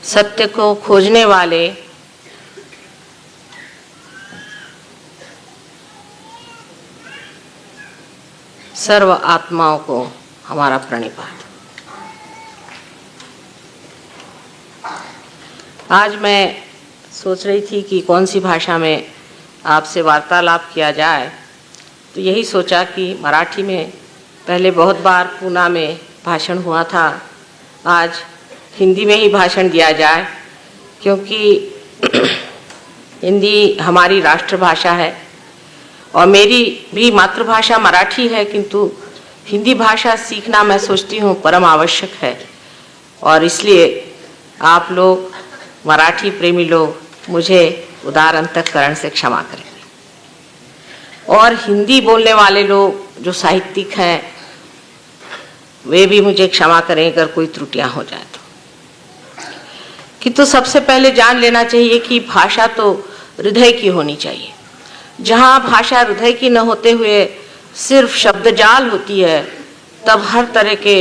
सत्य को खोजने वाले सर्व आत्माओं को हमारा प्रणिपात। आज मैं सोच रही थी कि कौन सी भाषा में आपसे वार्तालाप किया जाए, तो यही सोचा कि मराठी में पहले बहुत बार पूना में भाषण हुआ था, आज हिंदी में ही भाषण दिया जाए, क्योंकि हिंदी हमारी राष्ट्रभाषा है और मेरी भी मातृभाषा मराठी है, किंतु हिंदी भाषा सीखना मैं सोचती हूँ परम आवश्यक है। और इसलिए आप लोग मराठी प्रेमी लोग मुझे उदार अंतःकरण से क्षमा करेंगे, और हिंदी बोलने वाले लोग जो साहित्यिक हैं वे भी मुझे क्षमा करें अगर कोई त्रुटियां हो जाए तो। किंतु सबसे पहले जान लेना चाहिए कि भाषा तो हृदय की होनी चाहिए। जहाँ भाषा हृदय की न होते हुए सिर्फ शब्द जाल होती है, तब हर तरह के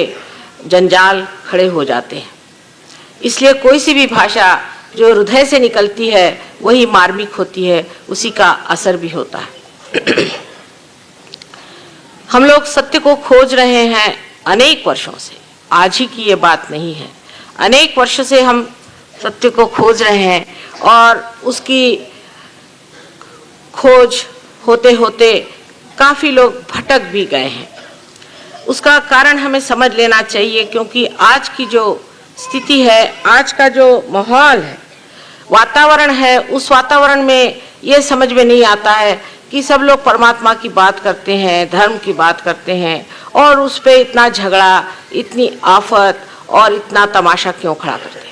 जंजाल खड़े हो जाते हैं। इसलिए कोई सी भी भाषा जो हृदय से निकलती है वही मार्मिक होती है, उसी का असर भी होता है। हम लोग सत्य को खोज रहे हैं अनेक वर्षों से, आज ही की ये बात नहीं है। अनेक वर्षों से हम सत्य को खोज रहे हैं और उसकी खोज होते होते काफ़ी लोग भटक भी गए हैं। उसका कारण हमें समझ लेना चाहिए, क्योंकि आज की जो स्थिति है, आज का जो माहौल है, वातावरण है, उस वातावरण में ये समझ में नहीं आता है कि सब लोग परमात्मा की बात करते हैं, धर्म की बात करते हैं, और उस पर इतना झगड़ा, इतनी आफत और इतना तमाशा क्यों खड़ा करते हैं।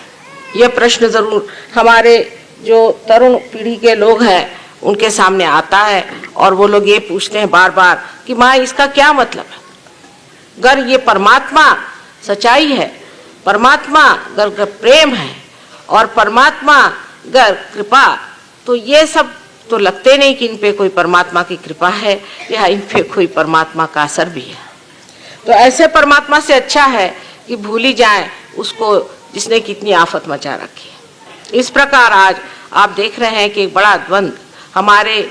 यह प्रश्न ज़रूर हमारे जो तरुण पीढ़ी के लोग हैं उनके सामने आता है, और वो लोग ये पूछते हैं बार बार कि माँ इसका क्या मतलब है। अगर ये परमात्मा सच्चाई है, परमात्मा अगर प्रेम है और परमात्मा अगर कृपा, तो ये सब तो लगते नहीं कि इन पे कोई परमात्मा की कृपा है या इन पे कोई परमात्मा का असर भी है। तो ऐसे परमात्मा से अच्छा है कि भूल ही जाए उसको जिसने कितनी आफत मचा रखी है। इस प्रकार आज आप देख रहे हैं कि एक बड़ा द्वंद्व हमारे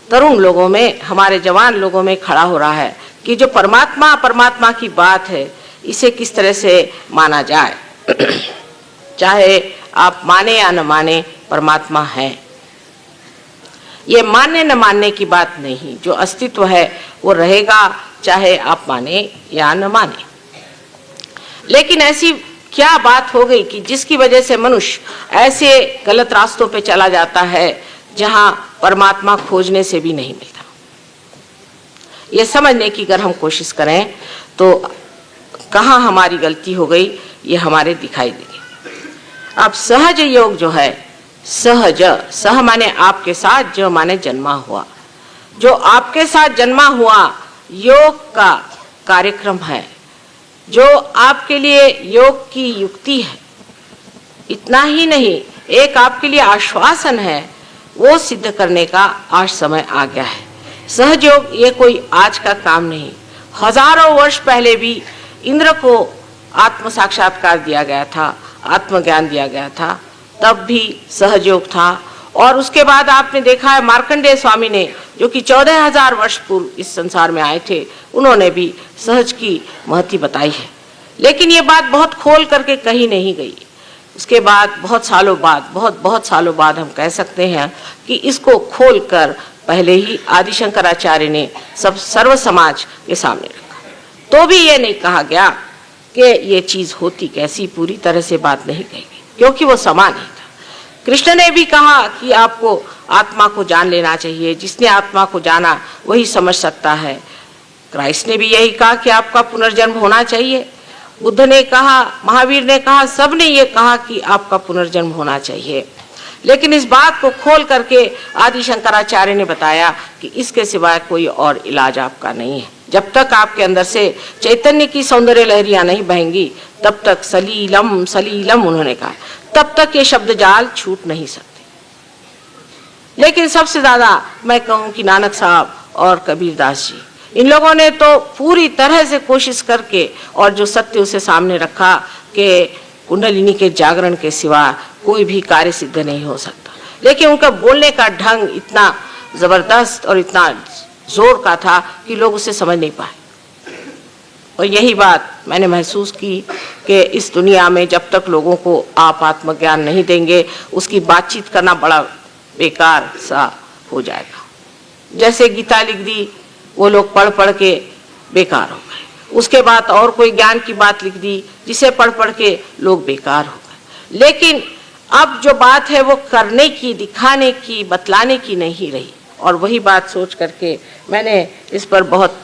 तरुण लोगों में, हमारे जवान लोगों में खड़ा हो रहा है कि जो परमात्मा की बात है इसे किस तरह से माना जाए। चाहे आप माने या न माने, परमात्मा है। ये मानने न मानने की बात नहीं, जो अस्तित्व है वो रहेगा, चाहे आप माने या न माने। लेकिन ऐसी क्या बात हो गई कि जिसकी वजह से मनुष्य ऐसे गलत रास्तों पे चला जाता है जहां परमात्मा खोजने से भी नहीं मिलता। ये समझने की अगर हम कोशिश करें तो कहाँ हमारी गलती हो गई ये हमारे दिखाई देगी। अब सहज योग जो है, सहज, सह माने आपके साथ, जो माने जन्मा हुआ, जो आपके साथ जन्मा हुआ योग का कार्यक्रम है, जो आपके लिए योग की युक्ति है। इतना ही नहीं, एक आपके लिए आश्वासन है, वो सिद्ध करने का आज समय आ गया है। सहयोग ये कोई आज का काम नहीं, हजारों वर्ष पहले भी इंद्र को आत्म साक्षात्कार दिया गया था, आत्मज्ञान दिया गया था, तब भी सहयोग था। और उसके बाद आपने देखा है मार्कंडेय स्वामी ने, जो कि 14,000 वर्ष पूर्व इस संसार में आए थे, उन्होंने भी सहज की महत्व बताई है। लेकिन ये बात बहुत खोल करके कही नहीं गई। उसके बाद बहुत सालों बाद हम कह सकते हैं कि इसको खोलकर पहले ही आदि शंकराचार्य ने सब सर्व समाज के सामने रखा। तो भी ये नहीं कहा गया कि ये चीज होती कैसी, पूरी तरह से बात नहीं कही गई, क्योंकि वो समान ही था। कृष्ण ने भी कहा कि आपको आत्मा को जान लेना चाहिए, जिसने आत्मा को जाना वही समझ सकता है। क्राइस्ट ने भी यही कहा कि आपका पुनर्जन्म होना चाहिए। बुद्ध ने कहा, महावीर ने कहा, सब ने ये कहा कि आपका पुनर्जन्म होना चाहिए। लेकिन इस बात को खोल करके आदि शंकराचार्य ने बताया कि इसके सिवाय कोई और इलाज आपका नहीं है। जब तक आपके अंदर से चैतन्य की सौंदर्य लहरियां नहीं बहेंगी, तब तक सलीलम सलीलम उन्होंने कहा, तब तक ये शब्द जाल छूट नहीं सकते। लेकिन सबसे ज्यादा मैं कहूँ कि नानक साहब और कबीरदास जी, इन लोगों ने तो पूरी तरह से कोशिश करके और जो सत्य उसे सामने रखा कि कुंडलिनी के जागरण के सिवा कोई भी कार्य सिद्ध नहीं हो सकता। लेकिन उनका बोलने का ढंग इतना जबरदस्त और इतना जोर का था कि लोग उसे समझ नहीं पाए। और यही बात मैंने महसूस की कि इस दुनिया में जब तक लोगों को आप आत्मज्ञान नहीं देंगे, उसकी बातचीत करना बड़ा बेकार सा हो जाएगा। जैसे गीता लिख दी, वो लोग पढ़ पढ़ के बेकार हो गए। उसके बाद और कोई ज्ञान की बात लिख दी, जिसे पढ़ पढ़ के लोग बेकार हो गए। लेकिन अब जो बात है वो करने की, दिखाने की, बतलाने की नहीं रही। और वही बात सोच करके मैंने इस पर बहुत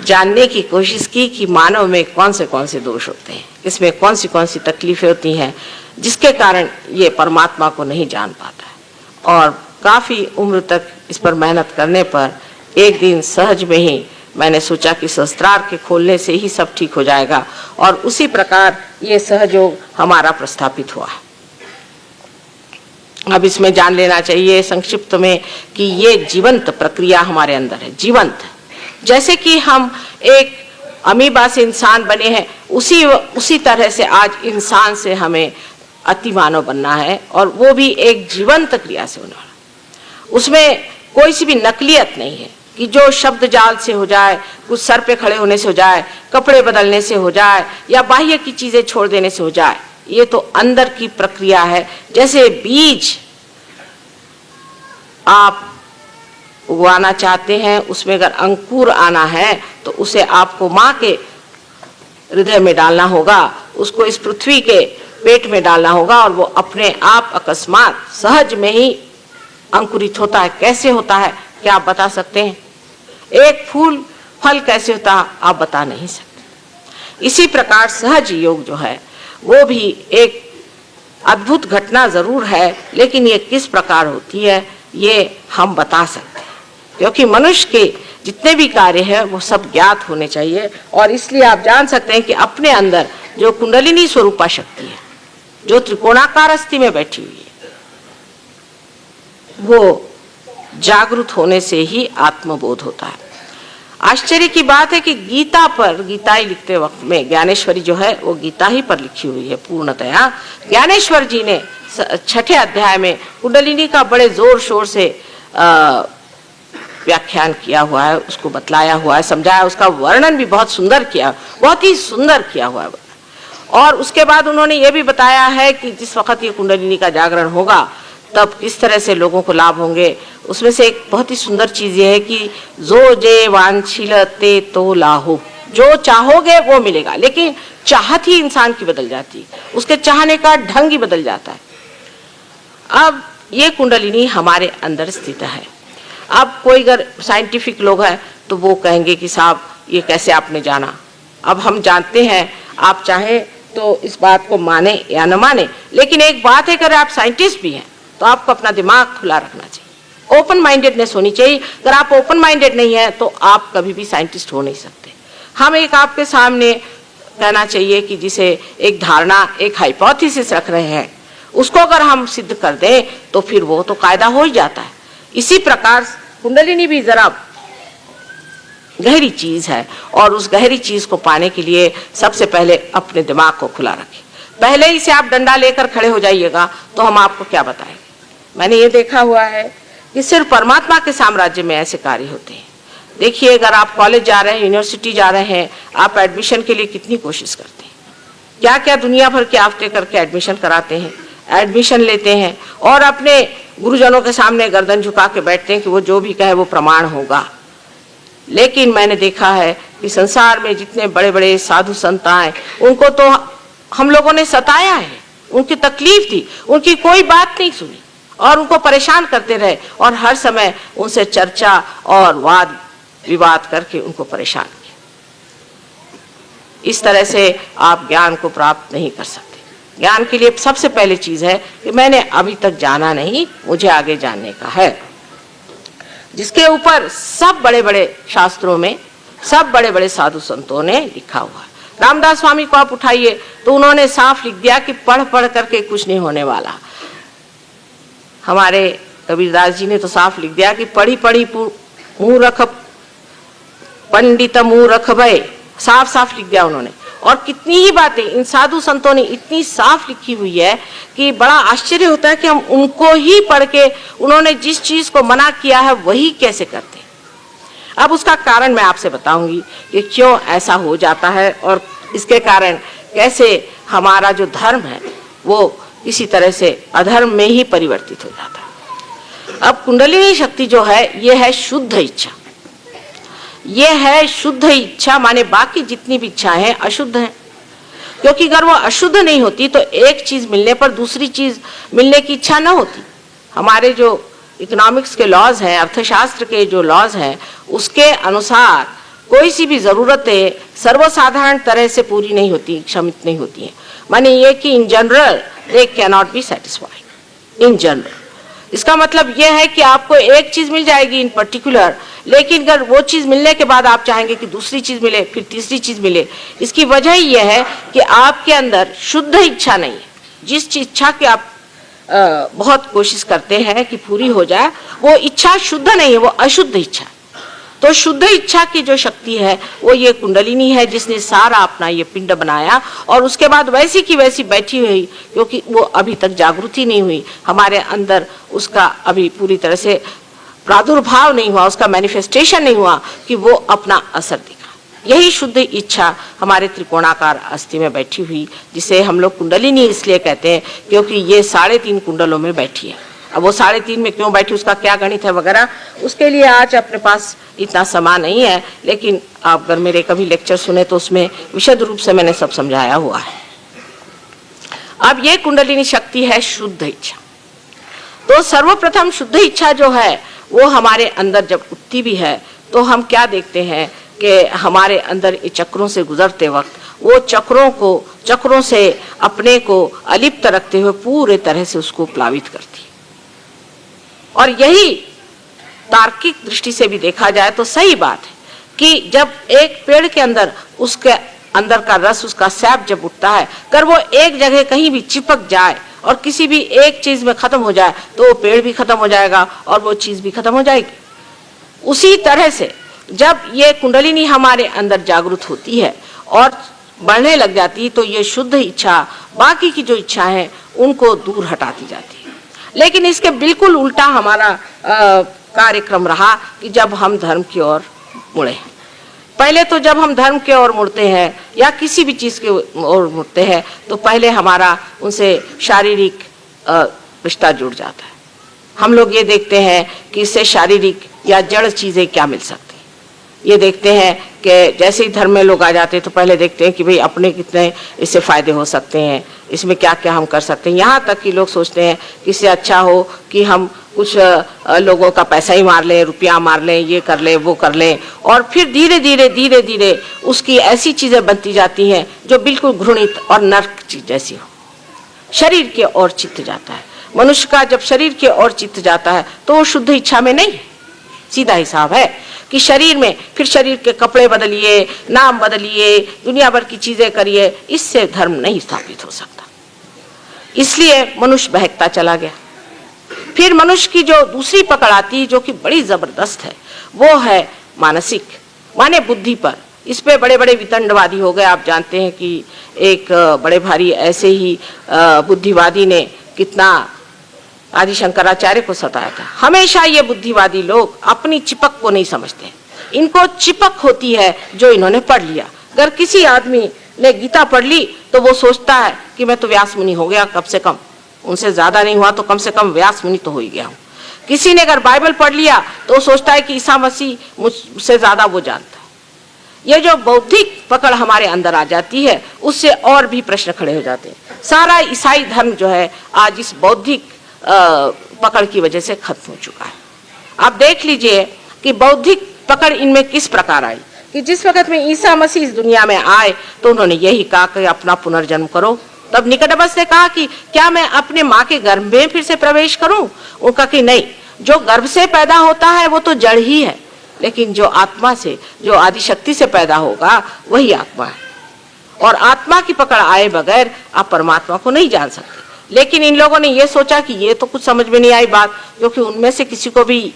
जानने की कोशिश की कि मानव में कौन से दोष होते हैं, इसमें कौन सी तकलीफें होती हैं जिसके कारण ये परमात्मा को नहीं जान पाता है। और काफ़ी उम्र तक इस पर मेहनत करने पर एक दिन सहज में ही मैंने सोचा कि सहस्त्रार के खोलने से ही सब ठीक हो जाएगा, और उसी प्रकार ये सहयोग हमारा प्रस्थापित हुआ है। अब इसमें जान लेना चाहिए संक्षिप्त में कि ये जीवंत प्रक्रिया हमारे अंदर है, जीवंत। जैसे कि हम एक अमीबा से इंसान बने हैं, उसी तरह से आज इंसान से हमें अति मानव बनना है, और वो भी एक जीवंत क्रिया से होना। उसमें कोई सी भी नकलियत नहीं है कि जो शब्द जाल से हो जाए, कुछ सर पे खड़े होने से हो जाए, कपड़े बदलने से हो जाए, या बाह्य की चीजें छोड़ देने से हो जाए। ये तो अंदर की प्रक्रिया है। जैसे बीज आप उगाना चाहते हैं, उसमें अगर अंकुर आना है तो उसे आपको माँ के हृदय में डालना होगा, उसको इस पृथ्वी के पेट में डालना होगा, और वो अपने आप अकस्मात सहज में ही अंकुरित होता है। कैसे होता है क्या आप बता सकते हैं? एक फूल फल कैसे होता है आप बता नहीं सकते। इसी प्रकार सहज योग जो है वो भी एक अद्भुत घटना जरूर है, लेकिन ये किस प्रकार होती है ये हम बता सकते हैं, क्योंकि मनुष्य के जितने भी कार्य है वो सब ज्ञात होने चाहिए। और इसलिए आप जान सकते हैं कि अपने अंदर जो कुंडलिनी स्वरूपा शक्ति है, जो त्रिकोणाकार अस्थि में बैठी हुई है, वो जागृत होने से ही आत्मबोध होता है। आश्चर्य की बात है कि गीताई लिखते वक्त में ज्ञानेश्वरी जो है वो गीता ही पर लिखी हुई है पूर्णतया। ज्ञानेश्वर जी ने 6ठे अध्याय में कुंडलिनी का बड़े जोर शोर से व्याख्यान किया हुआ है, उसको बतलाया हुआ है, समझाया, उसका वर्णन भी बहुत सुंदर किया, बहुत ही सुंदर किया हुआ है। और उसके बाद उन्होंने ये भी बताया है कि जिस वक्त ये कुंडलिनी का जागरण होगा तब किस तरह से लोगों को लाभ होंगे। उसमें से एक बहुत ही सुंदर चीज ये है कि जो जे वांछिलते तो लाहो, जो चाहोगे वो मिलेगा। लेकिन चाहत ही इंसान की बदल जाती है, उसके चाहने का ढंग ही बदल जाता है। अब ये कुंडलिनी हमारे अंदर स्थित है। अब कोई अगर साइंटिफिक लोग हैं तो वो कहेंगे कि साहब ये कैसे आपने जाना। अब हम जानते हैं, आप चाहें तो इस बात को माने या न माने, लेकिन एक बात है, अगर आप साइंटिस्ट भी हैं तो आपको अपना दिमाग खुला रखना चाहिए, ओपन माइंडेडनेस होनी चाहिए। अगर आप ओपन माइंडेड नहीं है तो आप कभी भी साइंटिस्ट हो नहीं सकते। हम एक आपके सामने कहना चाहिए कि जिसे एक धारणा, एक हाइपोथेसिस रख रहे हैं, उसको अगर हम सिद्ध कर दें तो फिर वो तो कायदा हो ही जाता है। इसी प्रकार कुंडलिनी भी जरा गहरी चीज है, और उस गहरी चीज को पाने के लिए सबसे पहले अपने दिमाग को खुला रखें। पहले ही से आप डंडा लेकर खड़े हो जाइएगा तो हम आपको क्या बताएंगे। मैंने ये देखा हुआ है कि सिर्फ परमात्मा के साम्राज्य में ऐसे कार्य होते हैं। देखिए, अगर आप कॉलेज जा रहे हैं, यूनिवर्सिटी जा रहे हैं, आप एडमिशन के लिए कितनी कोशिश करते हैं, क्या क्या दुनिया भर के आफ्ते करके एडमिशन कराते हैं, एडमिशन लेते हैं, और अपने गुरुजनों के सामने गर्दन झुका के बैठते हैं कि वो जो भी कहे वो प्रमाण होगा। लेकिन मैंने देखा है कि संसार में जितने बड़े बड़े साधु संत आए, उनको तो हम लोगों ने सताया है, उनकी तकलीफ थी, उनकी कोई बात नहीं सुनी और उनको परेशान करते रहे, और हर समय उनसे चर्चा और वाद विवाद करके उनको परेशान किया। इस तरह से आप ज्ञान को प्राप्त नहीं कर सकते। ज्ञान के लिए सबसे पहले चीज है कि मैंने अभी तक जाना नहीं, मुझे आगे जानने का है, जिसके ऊपर सब बड़े बड़े शास्त्रों में सब बड़े बड़े साधु संतों ने लिखा हुआ है। रामदास स्वामी को आप उठाइए तो उन्होंने साफ लिख दिया कि पढ़ पढ़ करके कुछ नहीं होने वाला। हमारे कबीरदास जी ने तो साफ लिख दिया कि पढ़ी पढ़ी मूर्ख पंडित मूर्ख भय, साफ साफ लिख दिया उन्होंने। और कितनी ही बातें इन साधु संतों ने इतनी साफ लिखी हुई है कि बड़ा आश्चर्य होता है कि हम उनको ही पढ़ के उन्होंने जिस चीज को मना किया है वही कैसे करते हैं। अब उसका कारण मैं आपसे बताऊंगी कि क्यों ऐसा हो जाता है और इसके कारण कैसे हमारा जो धर्म है वो इसी तरह से अधर्म में ही परिवर्तित हो जाता है। अब कुंडलिनी शक्ति जो है ये है शुद्ध इच्छा, ये है शुद्ध इच्छा, माने बाकी जितनी भी इच्छाएं हैं अशुद्ध हैं, क्योंकि अगर वो अशुद्ध नहीं होती तो एक चीज मिलने पर दूसरी चीज मिलने की इच्छा न होती। हमारे जो इकोनॉमिक्स के लॉज हैं, अर्थशास्त्र के जो लॉज हैं, उसके अनुसार कोई सी भी जरूरतें सर्वसाधारण तरह से पूरी नहीं होती, क्षमित नहीं होती हैं। माने ये कि in general they can not be satisfied in general. इसका मतलब यह है कि आपको एक चीज मिल जाएगी इन पर्टिकुलर, लेकिन अगर वो चीज मिलने के बाद आप चाहेंगे कि दूसरी चीज मिले, फिर तीसरी चीज मिले। इसकी वजह यह है कि आपके अंदर शुद्ध इच्छा नहीं है। जिस इच्छा की आप बहुत कोशिश करते हैं कि पूरी हो जाए, वो इच्छा शुद्ध नहीं है, वो अशुद्ध इच्छा। तो शुद्ध इच्छा की जो शक्ति है वो ये कुंडलिनी है, जिसने सारा अपना ये पिंड बनाया और उसके बाद वैसी की वैसी बैठी हुई, क्योंकि वो अभी तक जागृति नहीं हुई हमारे अंदर, उसका अभी पूरी तरह से प्रादुर्भाव नहीं हुआ, उसका मैनिफेस्टेशन नहीं हुआ कि वो अपना असर दिखा। यही शुद्ध इच्छा हमारे त्रिकोणाकार अस्थि में बैठी हुई, जिसे हम लोग कुंडलिनी इसलिए कहते हैं क्योंकि ये 3.5 कुंडलों में बैठी है। अब वो 3.5 में क्यों बैठी, उसका क्या गणित है वगैरह, उसके लिए आज अपने पास इतना समय नहीं है, लेकिन आप अगर मेरे कभी लेक्चर सुने तो उसमें विशद रूप से मैंने सब समझाया हुआ है। अब ये कुंडलिनी शक्ति है शुद्ध इच्छा। तो सर्वप्रथम शुद्ध इच्छा जो है वो हमारे अंदर जब उठती भी है तो हम क्या देखते हैं कि हमारे अंदर ये चक्रों से गुजरते वक्त वो चक्रों से अपने को अलिप्त रखते हुए पूरे तरह से उसको प्लावित करती है। और यही तार्किक दृष्टि से भी देखा जाए तो सही बात है कि जब एक पेड़ के अंदर उसके अंदर का रस, उसका सैप जब उठता है, अगर वो एक जगह कहीं भी चिपक जाए और किसी भी एक चीज में खत्म हो जाए तो वो पेड़ भी खत्म हो जाएगा और वो चीज भी खत्म हो जाएगी। उसी तरह से जब ये कुंडलिनी हमारे अंदर जागृत होती है और बढ़ने लग जाती है तो ये शुद्ध इच्छा बाकी की जो इच्छा है उनको दूर हटाती जाती है। लेकिन इसके बिल्कुल उल्टा हमारा कार्यक्रम रहा कि जब हम धर्म की ओर मुड़े। पहले तो जब हम धर्म की ओर मुड़ते हैं या किसी भी चीज की ओर मुड़ते हैं तो पहले हमारा उनसे शारीरिक रिश्ता जुड़ जाता है। हम लोग ये देखते हैं कि इससे शारीरिक या जड़ चीजें क्या मिल सकती। ये देखते हैं कि जैसे ही धर्म में लोग आ जाते हैं तो पहले देखते हैं कि भाई अपने कितने इससे फायदे हो सकते हैं, इसमें क्या क्या हम कर सकते हैं। यहाँ तक कि लोग सोचते हैं कि इससे अच्छा हो कि हम कुछ लोगों का पैसा ही मार लें, रुपया मार लें, ये कर लें, वो कर लें, और फिर धीरे धीरे उसकी ऐसी चीजें बनती जाती हैं जो बिल्कुल घृणित और नर्क चीज जैसी हो। शरीर की ओर चित्त जाता है। मनुष्य का जब शरीर की ओर चित्त जाता है तो वो शुद्ध इच्छा में नहीं है। सीधा हिसाब है कि शरीर में फिर शरीर के कपड़े बदलिए, नाम बदलिए, दुनिया भर की चीजें करिए, इससे धर्म नहीं स्थापित हो सकता। इसलिए मनुष्य बहकता चला गया। फिर मनुष्य की जो दूसरी पकड़ आती जो कि बड़ी जबरदस्त है वो है मानसिक, माने बुद्धि पर। इस पे बड़े बड़े वितंडवादी हो गए। आप जानते हैं कि एक बड़े भारी ऐसे ही बुद्धिवादी ने कितना आदि शंकराचार्य को सताया था। हमेशा ये बुद्धिवादी लोग अपनी चिपक को नहीं समझते। इनको चिपक होती है जो इन्होंने पढ़ लिया। अगर किसी आदमी ने गीता पढ़ ली तो वो सोचता है कि मैं तो व्यास मुनि हो गया, कम से कम उनसे ज्यादा नहीं हुआ तो कम से कम व्यास मुनि तो हो ही गया हूँ। किसी ने अगर बाइबल पढ़ लिया तो वो सोचता है कि ईसा मसीह मुझसे ज्यादा वो जानता है। ये जो बौद्धिक पकड़ हमारे अंदर आ जाती है उससे और भी प्रश्न खड़े हो जाते हैं। सारा ईसाई धर्म जो है आज इस बौद्धिक पकड़ की वजह से खत्म हो चुका है। आप देख लीजिए कि बौद्धिक पकड़ इनमें किस प्रकार आई कि जिस वक्त में ईसा मसीह इस दुनिया में आए तो उन्होंने यही कहा कि अपना पुनर्जन्म करो। तब निकोडेमस ने कहा कि क्या मैं अपने माँ के गर्भ में फिर से प्रवेश करूं? उनका कि नहीं, जो गर्भ से पैदा होता है वो तो जड़ ही है, लेकिन जो आत्मा से, जो आदिशक्ति से पैदा होगा वही आत्मा है। और आत्मा की पकड़ आए बगैर आप परमात्मा को नहीं जान सकते। लेकिन इन लोगों ने ये सोचा कि ये तो कुछ समझ में नहीं आई बात, क्योंकि उनमें से किसी को भी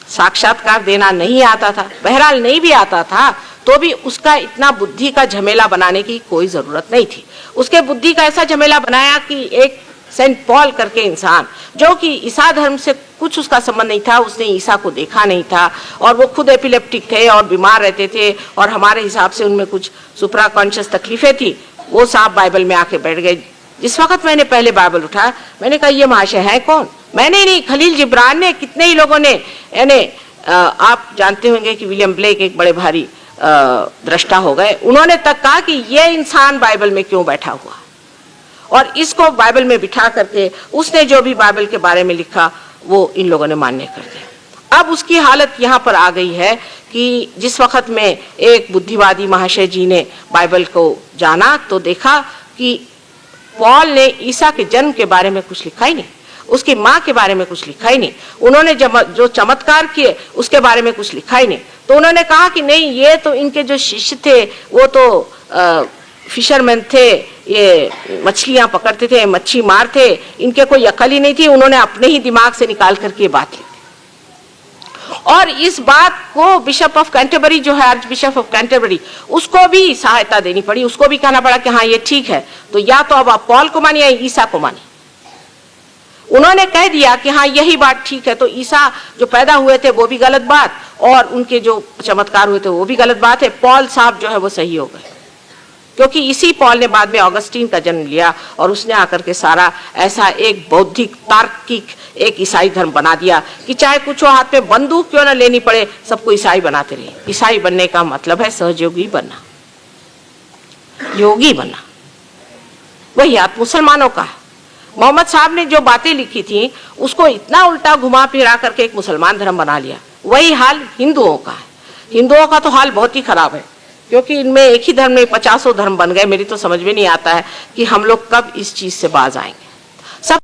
साक्षात्कार देना नहीं आता था, बहरहाल नहीं भी आता था, तो भी उसका इतना बुद्धि का झमेला बनाने की कोई जरूरत नहीं थी। उसके बुद्धि का ऐसा झमेला बनाया कि एक सेंट पॉल करके इंसान, जो कि ईसा धर्म से कुछ उसका संबंध नहीं था, उसने ईसा को देखा नहीं था, और वो खुद एपिलेप्टिक थे और बीमार रहते थे, और हमारे हिसाब से उनमें कुछ सुप्रा कॉन्शियस तकलीफें थी। वो साहब बाइबल में आके बैठ गए। जिस वक्त मैंने पहले बाइबल उठाया, मैंने कहा ये महाशय है कौन? मैंने नहीं, खलील जिब्रान ने, कितने ही लोगों ने, यानी आप जानते होंगे कि विलियम ब्लेक एक बड़े भारी दृष्टा हो गए, उन्होंने तक कहा कि ये इंसान बाइबल में क्यों बैठा हुआ, और इसको बाइबल में बिठा करके उसने जो भी बाइबल के बारे में लिखा वो इन लोगों ने मान्य कर दिया। अब उसकी हालत यहाँ पर आ गई है कि जिस वक्त में एक बुद्धिवादी महाशय जी ने बाइबल को जाना, तो देखा कि पॉल ने ईसा के जन्म के बारे में कुछ लिखा ही नहीं, उसकी माँ के बारे में कुछ लिखा ही नहीं, उन्होंने जो चमत्कार किए उसके बारे में कुछ लिखा ही नहीं। तो उन्होंने कहा कि नहीं, ये तो इनके जो शिष्य थे वो तो फिशरमैन थे, ये मछलियां पकड़ते थे, मच्छी मार थे, इनके कोई अकल ही नहीं थी, उन्होंने अपने ही दिमाग से निकाल करके ये बात लिखी। और इस बात को बिशप ऑफ कैंटरबरी जो है, आर्च बिशप ऑफ कैंटरबरी, उसको भी सहायता देनी पड़ी, उसको भी कहना पड़ा कि हाँ ये ठीक है, तो या तो अब आप पॉल को मानिए या ईसा को मानिए। उन्होंने कह दिया कि हाँ यही बात ठीक है, तो ईसा जो पैदा हुए थे वो भी गलत बात, और उनके जो चमत्कार हुए थे वो भी गलत बात है। पॉल साहब जो है वो सही हो गए, क्योंकि इसी पॉल ने बाद में ऑगस्टीन का जन्म लिया, और उसने आकर के सारा ऐसा एक बौद्धिक तार्किक एक ईसाई धर्म बना दिया कि चाहे कुछ हो, हाथ में बंदूक क्यों ना लेनी पड़े, सबको ईसाई बनाते रहे। ईसाई बनने का मतलब है सहयोगी बनना, योगी बनना, वही आप मुसलमानों का है। मोहम्मद साहब ने जो बातें लिखी थी उसको इतना उल्टा घुमा फिरा करके एक मुसलमान धर्म बना लिया। वही हाल हिंदुओं का है। हिंदुओं का तो हाल बहुत ही खराब है, क्योंकि इनमें एक ही धर्म में 50 धर्म बन गए। मेरी तो समझ में नहीं आता है कि हम लोग कब इस चीज से बाज आएंगे।